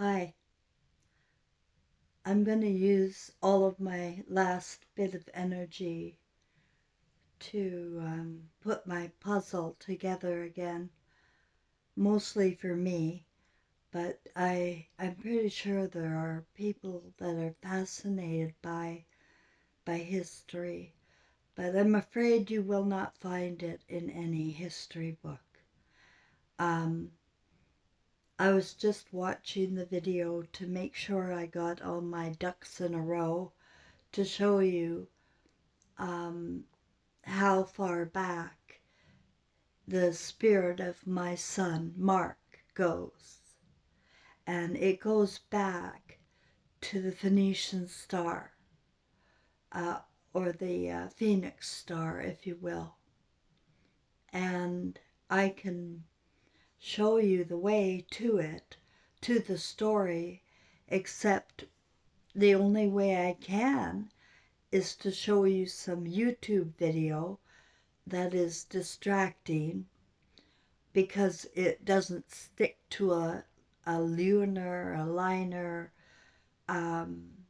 Hi, I'm going to use all of my last bit of energy to put my puzzle together again, mostly for me, but I'm pretty sure there are people that are fascinated by history, but I'm afraid you will not find it in any history book. Um, I was just watching the video to make sure I got all my ducks in a row to show you um, how far back the spirit of my son Mark goes. And it goes back to the Phoenician star, uh, or the Phoenix star, if you will. And I can show you the way to it, to the story, except the only way I can is to show you some YouTube video that is distracting because it doesn't stick to a lunar, a liner. Um,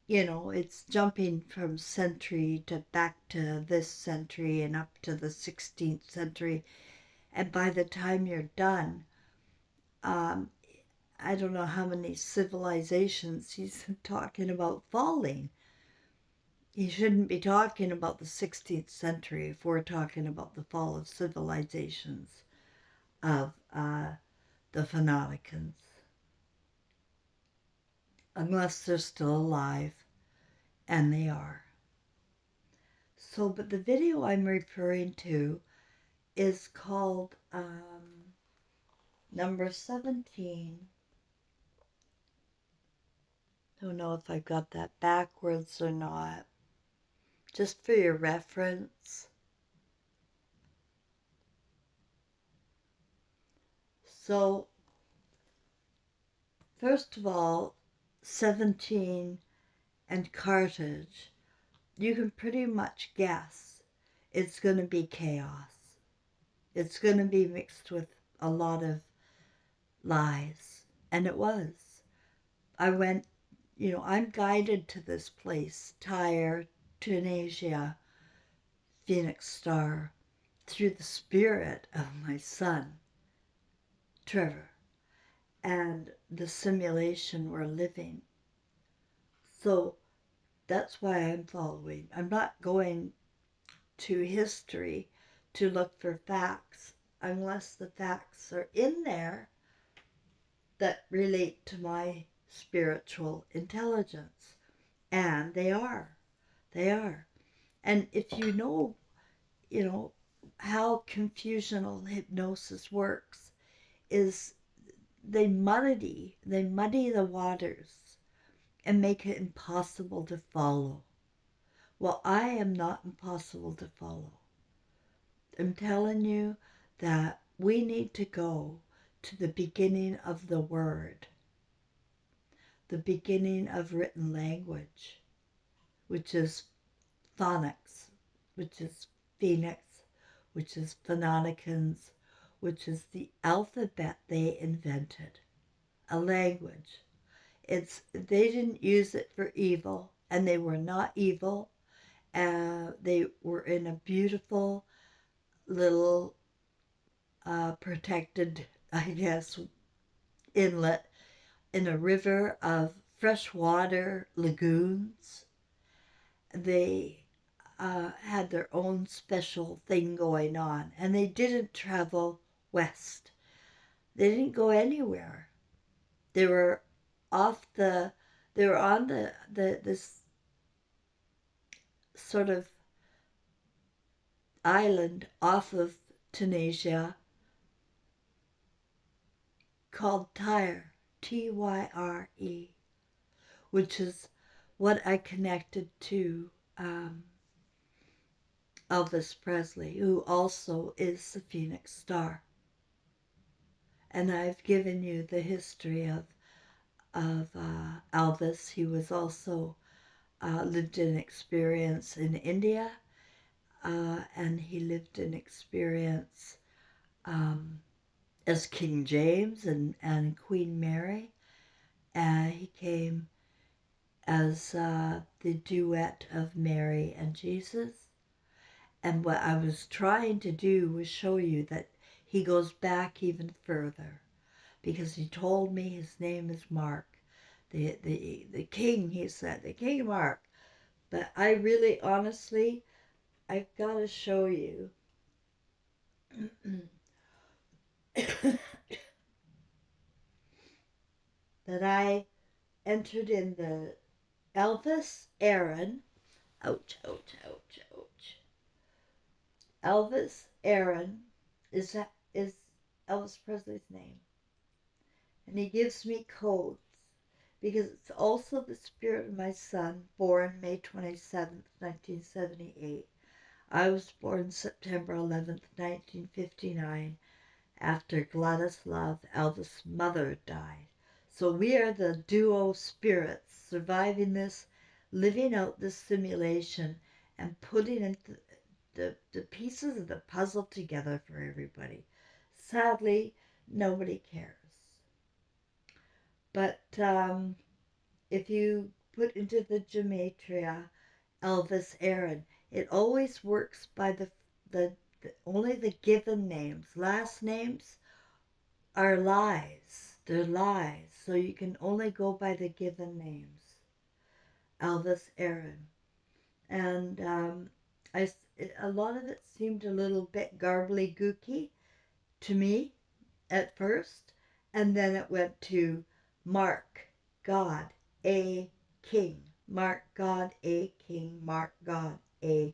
it's jumping from century to back to this century and up to the 16th century. And by the time you're done, um, I don't know how many civilizations he's talking about falling. He shouldn't be talking about the 16th century if we're talking about the fall of civilizations of the Phoenicans, unless they're still alive, and they are. So, but the video I'm referring to is called number 17. Don't know if I've got that backwards or not. Just for your reference. So, first of all, 17 and Carthage, you can pretty much guess it's going to be chaos. It's going to be mixed with a lot of lies. And it was. I went, I'm guided to this place, Tyre, Tunisia, Phoenix Star, through the spirit of my son, Trevor, and the simulation we're living. So that's why I'm following. I'm not going to history to look for facts unless the facts are in there that relate to my spiritual intelligence. And they are. They are. And if you know, how confusional hypnosis works is they muddy the waters and make it impossible to follow. Well, I am not impossible to follow. I'm telling you that we need to go to the beginning of the word, the beginning of written language, which is phonics, which is phoenix, which is Phoenicans, which is the alphabet they invented, a language. They didn't use it for evil, and they were not evil. They were in a beautiful little protected, I guess, inlet in a river of freshwater lagoons. They had their own special thing going on, and they didn't travel west. They didn't go anywhere. They were off the. They were on this sort of island off of Tunisia called Tyre, Tyre, which is what I connected to Elvis Presley, who also is the Phoenix Star. And I've given you the history of Elvis. He was also lived an experience in India, and he lived an experience as King James and Queen Mary. He came as the duet of Mary and Jesus. And what I was trying to do was show you that he goes back even further, because he told me his name is Mark. The king, he said, the King Mark. But I really, honestly, I've got to show you that I entered in the Elvis Aaron. Ouch, ouch, ouch, ouch. Elvis Aaron is Elvis Presley's name. And he gives me codes because it's also the spirit of my son, born May 27th, 1978. I was born September 11th, 1959, after Gladys Love, Elvis' mother, died. So we are the duo spirits surviving this, living out this simulation, and putting the pieces of the puzzle together for everybody. Sadly, nobody cares. But if you put into the gematria Elvis Aaron, it always works by the only the given names. Last names are lies. They're lies. So you can only go by the given names. Elvis Aaron. And a lot of it seemed a little bit garbly gooky to me at first. And then it went to Mark, God, a King. Mark, God, a King. Mark, God, a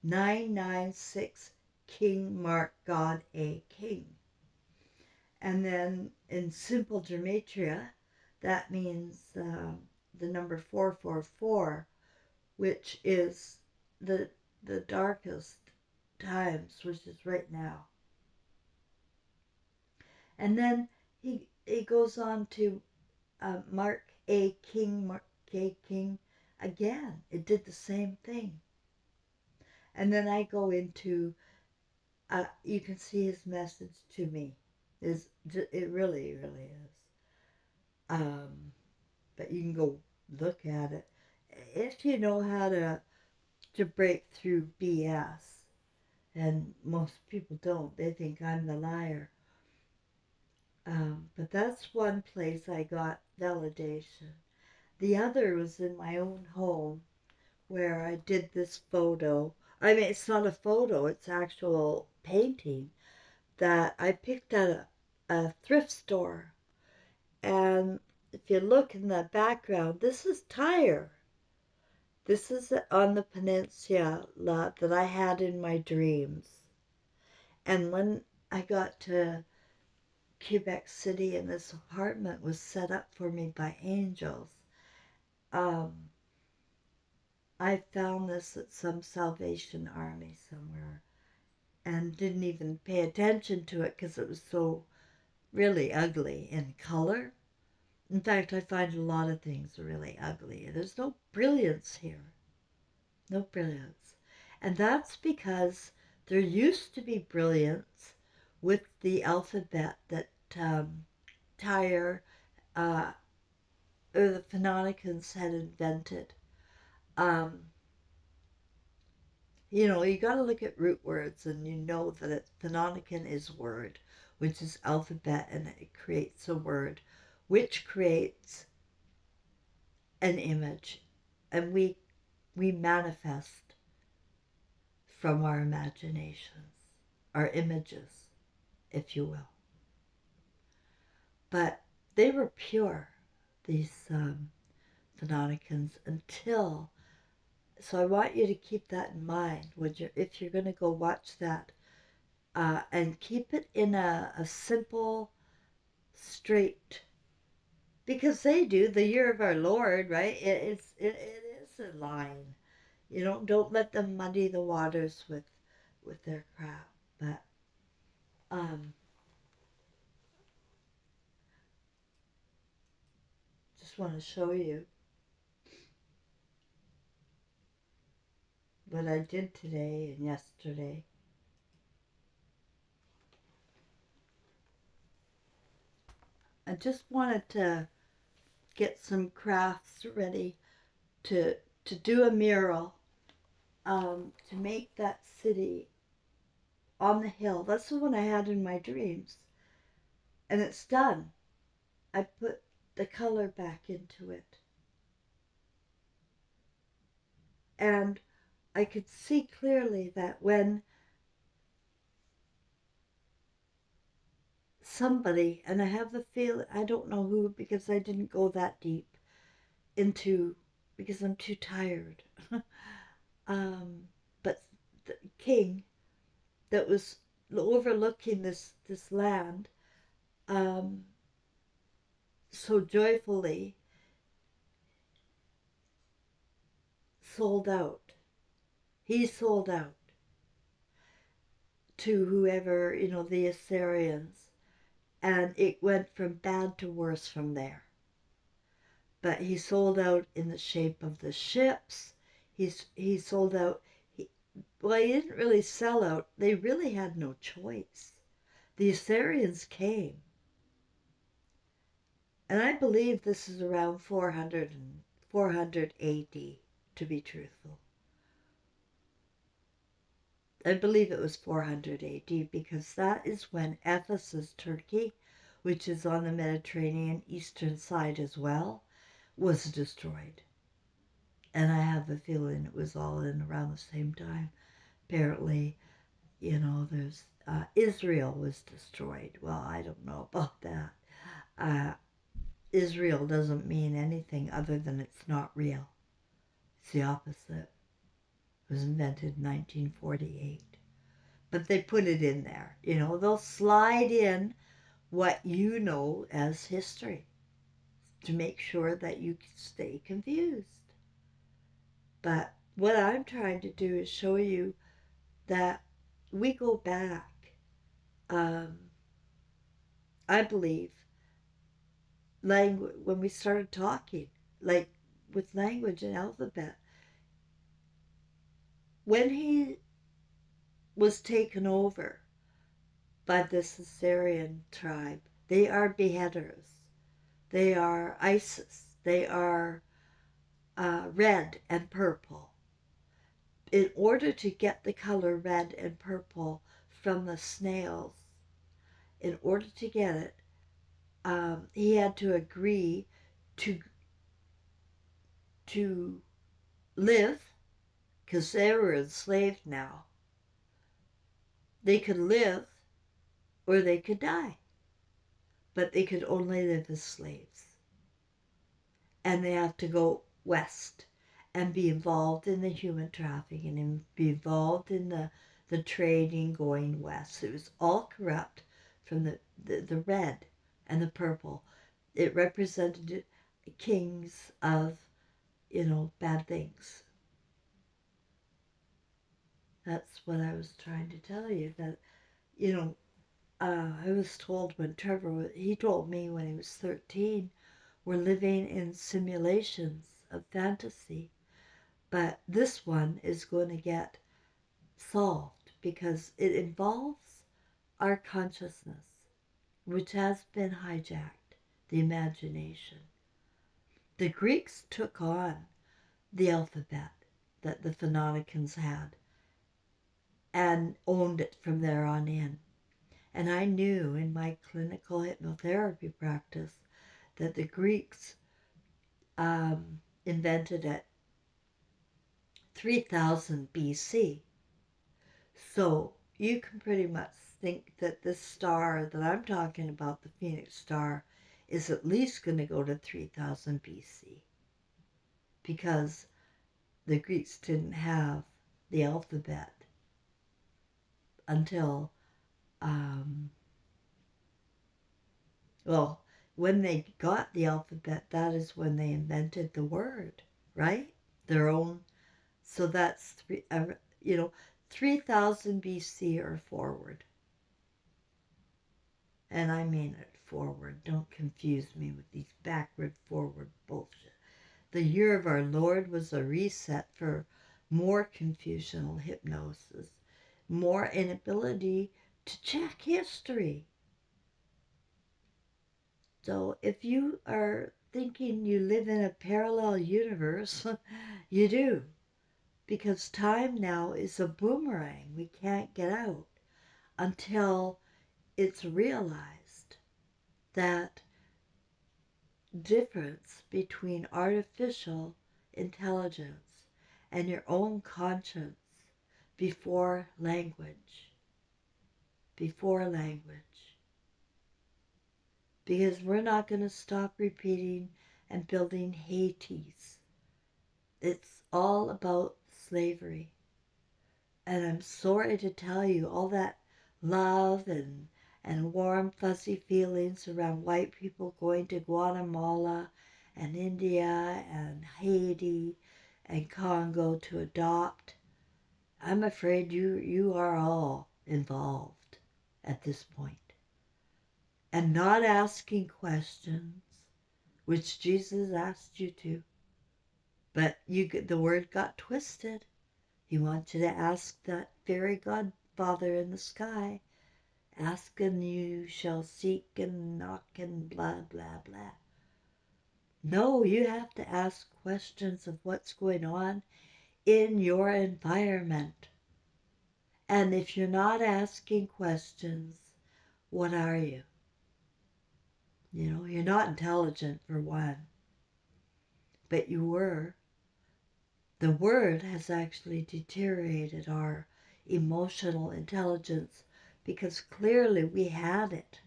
996 King. Mark, God, a King. And then in simple gematria, that means the number 444, which is the darkest times, which is right now. And then he goes on to Mark A. King, Mark A. King again. It did the same thing. And then I go into, you can see his message to me. It really, really is. But you can go look at it. If you know how to break through BS, and most people don't, they think I'm the liar. But that's one place I got validation. The other was in my own home where I did this photo. I mean, it's not a photo, it's actual painting that I picked at a thrift store. And if you look in the background, this is Tyre. This is on the peninsula that I had in my dreams. And when I got to Quebec City and this apartment was set up for me by angels, I found this at some Salvation Army somewhere and didn't even pay attention to it because it was so really ugly in color. In fact, I find a lot of things really ugly. There's no brilliance here. No brilliance. And that's because there used to be brilliance with the alphabet that Tyre or the Phonologans had invented. Um, you got to look at root words and you know that Phonologian is word, which is alphabet, and it creates a word, which creates an image. And we manifest from our imaginations, our images, if you will. But they were pure, these Phonologans, until. So I want you to keep that in mind if you're going to go watch that, and keep it in a simple, straight, because they do the year of our Lord, right? It is a line. Don't let them muddy the waters with their crap. But just want to show you what I did today and yesterday. I just wanted to get some crafts ready to do a mural, to make that city on the hill. That's the one I had in my dreams. And it's done. I put the color back into it. And I could see clearly that when somebody, and I have the feeling, I don't know who because I didn't go that deep into, because I'm too tired. But the king that was overlooking this land, um, so joyfully sold out. He sold out to whoever, the Assyrians, and it went from bad to worse from there. But he sold out in the shape of the ships. He sold out. Well, he didn't really sell out. They really had no choice. The Assyrians came, and I believe this is around 400 AD, to be truthful. I believe it was 400 AD because that is when Ephesus, Turkey, which is on the Mediterranean eastern side as well, was destroyed. And I have the feeling it was all in around the same time. Apparently, there's Israel was destroyed. Well, I don't know about that. Israel doesn't mean anything other than it's not real. It's the opposite. It was invented in 1948. But they put it in there. They'll slide in what you know as history to make sure that you stay confused. But what I'm trying to do is show you that we go back, um, I believe, when we started talking, like with language and alphabet. When he was taken over by this Assyrian tribe, they are beheaders. They are ISIS. They are red and purple. In order to get the color red and purple from the snails, in order to get it, he had to agree to live, because they were enslaved now. They could live or they could die, but they could only live as slaves. And they have to go west and be involved in the human trafficking and be involved in the trading going west. It was all corrupt from the red and the purple. It represented kings of, bad things. That's what I was trying to tell you, that, I was told when Trevor, he told me when he was 13, we're living in simulations of fantasy. But this one is going to get solved because it involves our consciousness, which has been hijacked, the imagination. The Greeks took on the alphabet that the Phoenicans had and owned it from there on in. And I knew in my clinical hypnotherapy practice that the Greeks invented it 3000 BC. So you can pretty much think that this star that I'm talking about, the Phoenix star, is at least going to go to 3000 BC because the Greeks didn't have the alphabet until, well, when they got the alphabet, that is when they invented the word, right? Their own. So that's, 3000 BC or forward. And I mean it forward. Don't confuse me with these backward, forward bullshit. The year of our Lord was a reset for more confusional hypnosis, more inability to check history. So if you are thinking you live in a parallel universe, you do. Because time now is a boomerang we can't get out until it's realized that difference between artificial intelligence and your own conscience before language. Before language. Because we're not going to stop repeating and building Hades. It's all about slavery. And I'm sorry to tell you, all that love and warm, fuzzy feelings around white people going to Guatemala and India and Haiti and Congo to adopt, I'm afraid you are all involved at this point. And not asking questions, which Jesus asked you to. But the word got twisted. He wants you to ask that fairy godfather in the sky. Ask and you shall seek and knock and blah, blah, blah. No, you have to ask questions of what's going on in your environment. And if you're not asking questions, what are you? You know, you're not intelligent for one, but you were. The word has actually deteriorated our emotional intelligence because clearly we had it.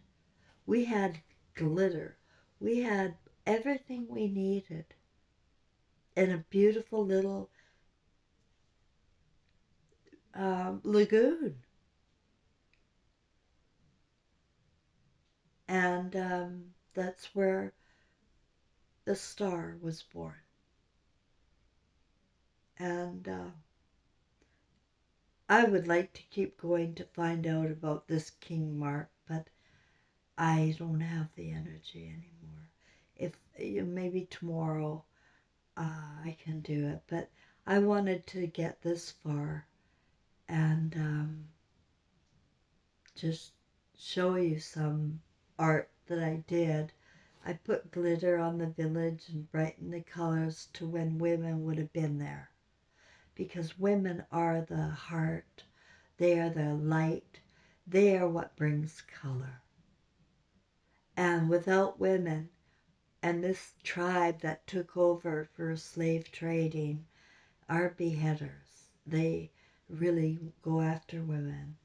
We had glitter. We had everything we needed in a beautiful little lagoon. And that's where the star was born. And I would like to keep going to find out about this King Mark, but I don't have the energy anymore. If maybe tomorrow I can do it, but I wanted to get this far and just show you some art that I did. I put glitter on the village and brightened the colors to when women would have been there, because women are the heart, they are the light, they are what brings color. And without women and this tribe that took over for slave trading are beheaders. They really go after women.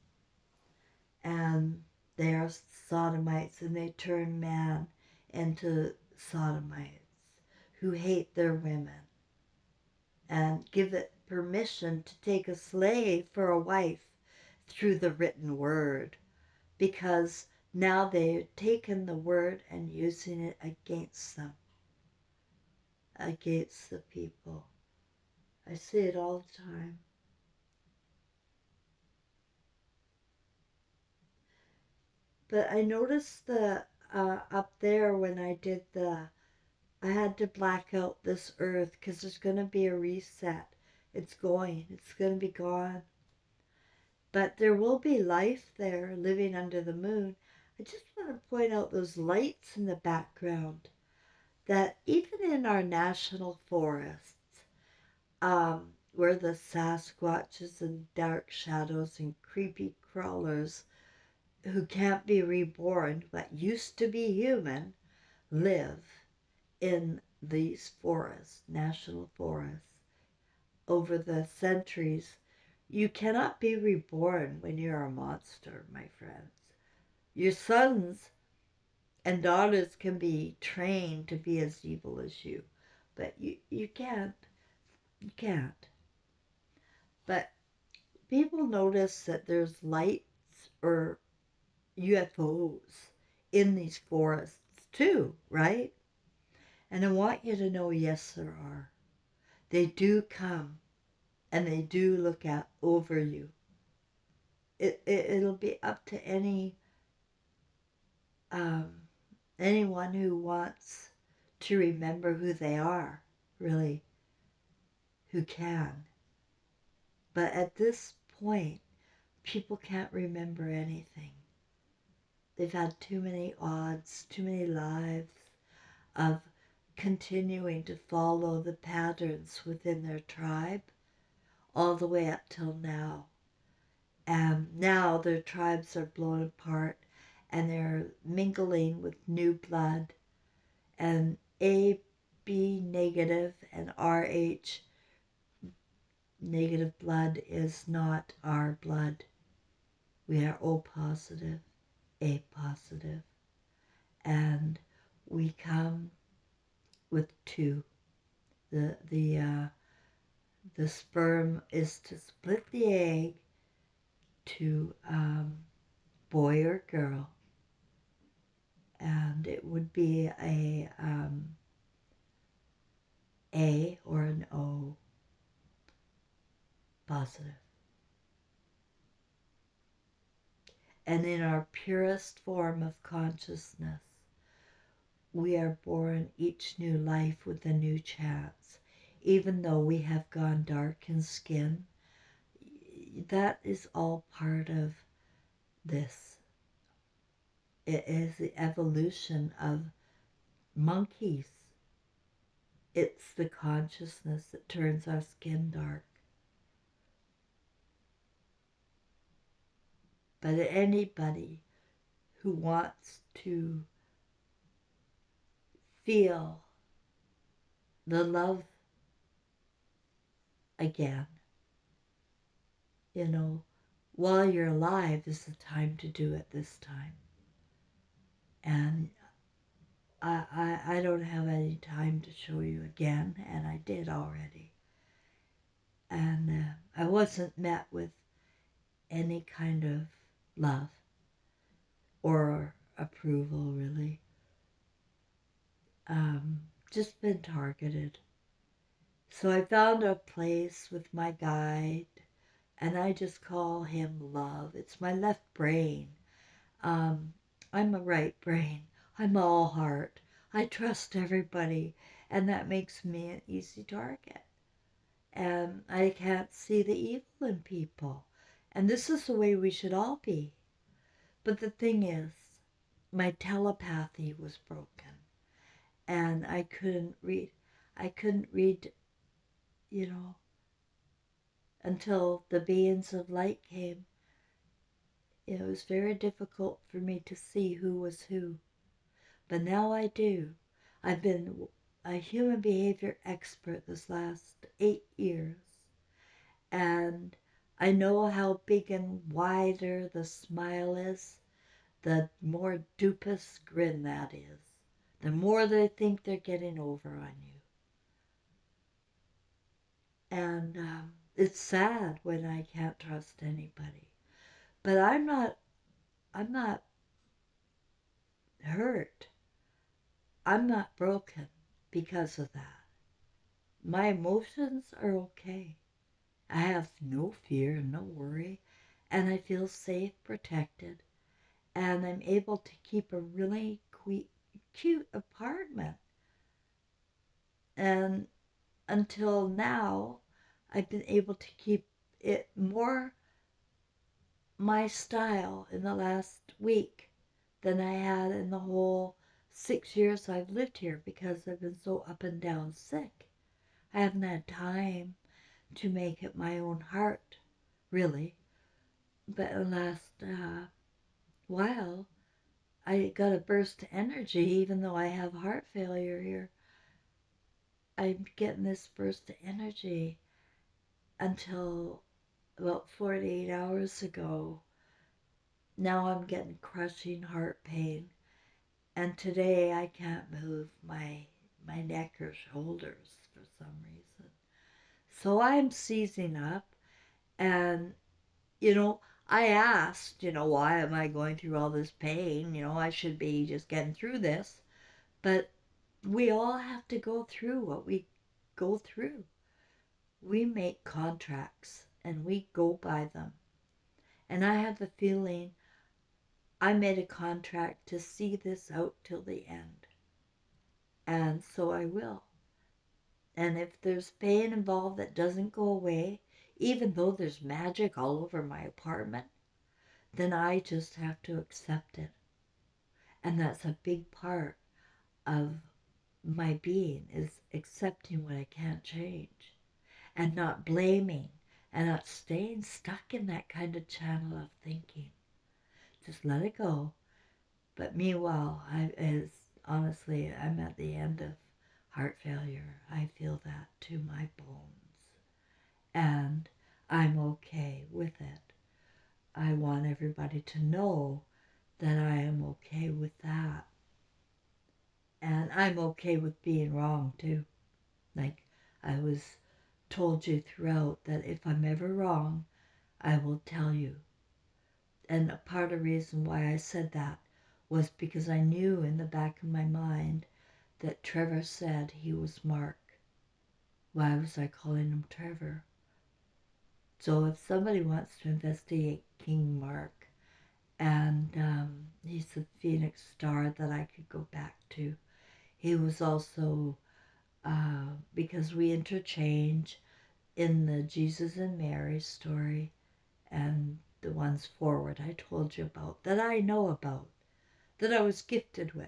And they are sodomites, and they turn man into sodomites who hate their women and give it permission to take a slave for a wife through the written word, because now they've taken the word and using it against them, against the people. I see it all the time. But I noticed up there when I did I had to black out this earth because there's going to be a reset. It's going to be gone. But there will be life there living under the moon. I just want to point out those lights in the background, that even in our national forests, where the Sasquatches and dark shadows and creepy crawlers who can't be reborn but used to be human live in these forests, national forests, over the centuries. You cannot be reborn when you're a monster, my friends. Your sons and daughters can be trained to be as evil as you, but you can't. You can't. But people notice that there's lights or UFOs in these forests too, right? And I want you to know, yes, there are. They do come and they do look at over you. It'll be up to um, anyone who wants to remember who they are, really, who can. But at this point, people can't remember anything. they've had too many odds, too many lives of continuing to follow the patterns within their tribe all the way up till now. And now their tribes are blown apart and they're mingling with new blood. And AB negative and RH negative blood is not our blood. We are O positive, A positive, and we come with two. The sperm is to split the egg to boy or girl, and it would be A or an O positive. And in our purest form of consciousness, we are born each new life with a new chance. Even though we have gone dark in skin, that is all part of this. It is the evolution of monkeys. It's the consciousness that turns our skin dark. But anybody who wants to feel the love again, while you're alive is the time to do it this time. And I don't have any time to show you again, and I did already. And I wasn't met with any kind of love or approval, really. Just been targeted. So I found a place with my guide, and I just call him Love. It's my left brain. I'm a right brain. I'm all heart. I trust everybody, and that makes me an easy target. And I can't see the evil in people. And this is the way we should all be. But the thing is, my telepathy was broken. And I couldn't read, until the beings of light came. It was very difficult for me to see who was who. But now I do. I've been a human behavior expert this last 8 years. And I know how big and wider the smile is, the more dupest grin that is. The more they think they're getting over on you. And it's sad when I can't trust anybody. But I'm not hurt. I'm not broken because of that. My emotions are okay. I have no fear, no worry, and I feel safe, protected, and I'm able to keep a really cute apartment. And until now, I've been able to keep it more my style in the last week than I had in the whole 6 years I've lived here because I've been so up and down sick. I haven't had time to make it my own heart, really. But in the last while, I got a burst of energy, even though I have heart failure here. I'm getting this burst of energy until about 48 hours ago. Now I'm getting crushing heart pain. And today I can't move my neck or shoulders for some reason. So I'm seizing up, and I asked, why am I going through all this pain? I should be just getting through this. But we all have to go through what we go through. We make contracts and we go by them. And I have a feeling I made a contract to see this out till the end. And so I will. And if there's pain involved that doesn't go away, even though there's magic all over my apartment, then I just have to accept it. And that's a big part of my being, is accepting what I can't change and not blaming and not staying stuck in that kind of channel of thinking. Just let it go. But meanwhile, honestly, I'm at the end of heart failure. I feel that to my bones. And I'm okay with it. I want everybody to know that I am okay with that. And I'm okay with being wrong too. Like I was told you throughout, that if I'm ever wrong, I will tell you. And a part of the reason why I said that was because I knew in the back of my mind that Trevor said he was Mark. Why was I calling him Trevor? So if somebody wants to investigate King Mark, and he's the Phoenix star that I could go back to. He was also, because we interchange in the Jesus and Mary story and the ones forward I told you about, that I know about, that I was gifted with.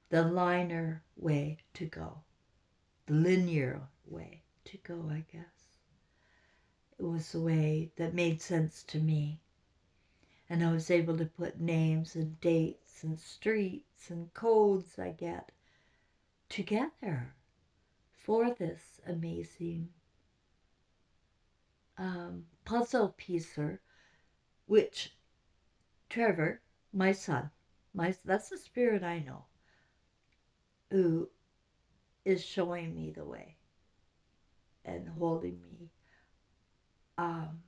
The linear way to go, the linear way to go, I guess. It was the way that made sense to me. And I was able to put names and dates and streets and codes I get together for this amazing puzzle piecer, which Trevor, my son, that's the spirit I know, who is showing me the way and holding me, um,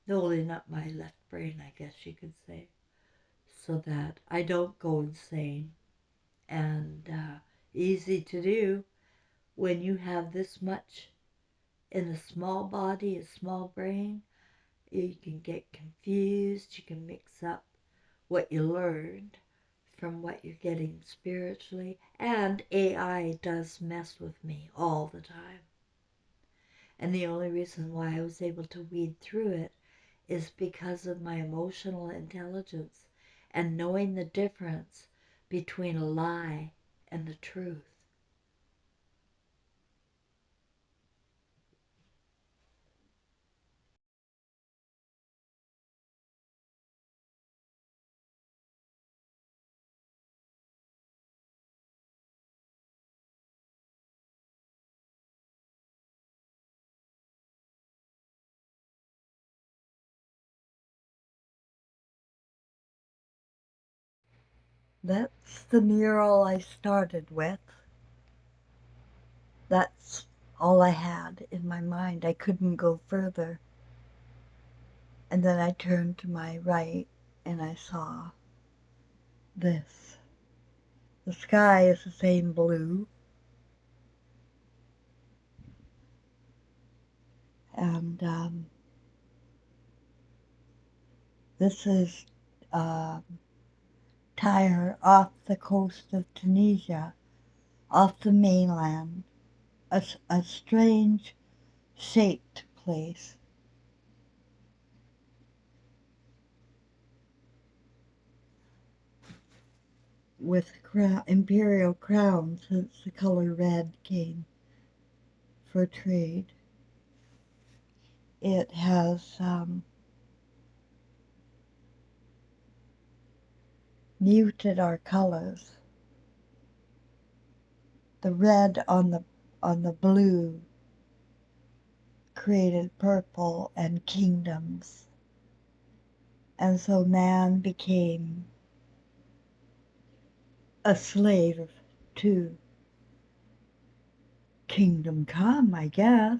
holding up my left brain, I guess you could say, so that I don't go insane. And easy to do when you have this much in a small body, a small brain. You can get confused, you can mix up what you learned from what you're getting spiritually, and AI does mess with me all the time. And the only reason why I was able to weed through it is because of my emotional intelligence and knowing the difference between a lie and the truth. That's the mural I started with. That's all I had in my mind. I couldn't go further. And then I turned to my right and I saw this. The sky is the same blue. And this is Tyre off the coast of Tunisia, off the mainland. A strange shaped place with imperial crowns, since the color red came for trade. It has muted our colors. The red on the blue created purple and kingdoms. And so man became a slave to kingdom come, I guess.